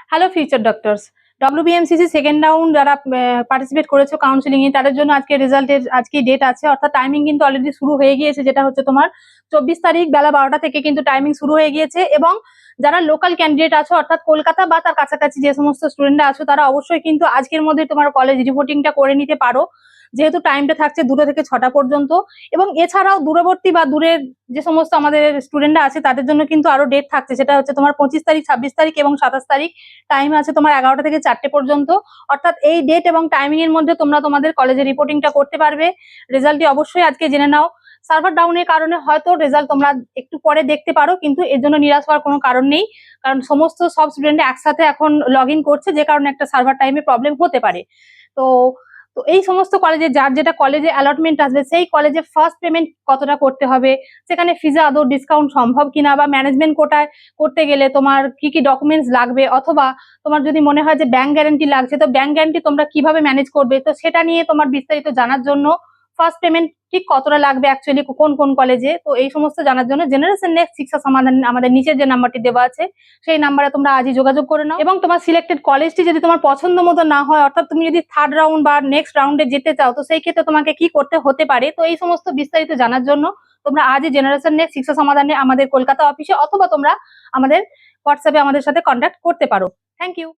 Hello future doctors. WBMCC second round যারা participate করেছো counselling এ, তাদের জন্য আজকে রেজাল্টের আজকে ডেট আছে, অর্থাৎ টাইমিং কিন্তু অলরেডি শুরু হয়ে গিয়েছে, যেটা হচ্ছে তোমার 24 তারিখ বেলা 12টা থেকে কিন্তু টাইমিং শুরু হয়ে গিয়েছে। এবং যারা লোকাল ক্যান্ডিডেট আছো, অর্থাৎ কলকাতা বা তার কাছাকাছি যে সমস্ত স্টুডেন্টরা আছো, তারা অবশ্যই কিন্তু আজকের মধ্যে তোমার কলেজ রিপোর্টিংটা করে নিতে পারো, যেহেতু টাইমটা থাকছে 2টা থেকে 6টা পর্যন্ত। এবং এছাড়াও দূরবর্তী বা দূরের যে সমস্ত আমাদের স্টুডেন্টরা আছে তাদের জন্য কিন্তু আরো ডেট থাকছে, সেটা হচ্ছে তোমার 25 তারিখ, 26 তারিখ এবং 27 তারিখ। টাইম আছে তোমার 11টা থেকে 4টে পর্যন্ত। অর্থাৎ এই ডেট এবং টাইমিং এর মধ্যে তোমরা তোমাদের কলেজে রিপোর্টিংটা করতে পারবে। রেজাল্টটি অবশ্যই আজকে জেনে নাও। সার্ভার ডাউনের কারণে হয়তো রেজাল্ট তোমরা একটু পরে দেখতে পারো, কিন্তু এর জন্য নিরাশ হওয়ার কোনো কারণ নেই, কারণ সব স্টুডেন্ট একসাথে এখন লগ ইন করছে, যে কারণে একটা সার্ভার টাইমে প্রবলেম হতে পারে। তো তো এই সমস্ত কলেজে যার যেটা কলেজে অ্যালটমেন্ট আসবে, সেই কলেজে ফার্স্ট পেমেন্ট কতটা করতে হবে, সেখানে ফিজে আদৌ ডিসকাউন্ট সম্ভব কিনা, বা ম্যানেজমেন্ট কোটায় করতে গেলে তোমার কি কি ডকুমেন্টস লাগবে, অথবা তোমার যদি মনে হয় যে ব্যাংক গ্যারান্টি লাগছে, তো ব্যাংক গ্যারান্টি তোমরা কিভাবে ম্যানেজ করবে, তো সেটা নিয়ে তোমার বিস্তারিত জানার জন্য ফার্স্ট পেমেন্ট ঠিক কতটা লাগবে অ্যাকচুয়ালি কোন কোন কলেজে, তো এই সমস্ত জানার জন্য জেনারেশন নেক্সট শিক্ষা সমাধান আমাদের নিচের যে নাম্বারটি দেওয়া আছে সেই নাম্বারে তোমরা আজই যোগাযোগ করে নাও। এবং তোমার সিলেক্টেড কলেজটি যদি তোমার পছন্দ মতো না হয়, অর্থাৎ তুমি যদি থার্ড রাউন্ড বা নেক্সট রাউন্ডে যেতে চাও, তো সেই ক্ষেত্রে তোমাকে কি করতে হতে পারে, তো এই সমস্ত বিস্তারিত জানার জন্য তোমরা আজই জেনারেশন নেক্সট শিক্ষা সমাধানে আমাদের কলকাতা অফিসে, অথবা তোমরা আমাদের হোয়াটসঅ্যাপে আমাদের সাথে কন্ট্যাক্ট করতে পারো। Thank you.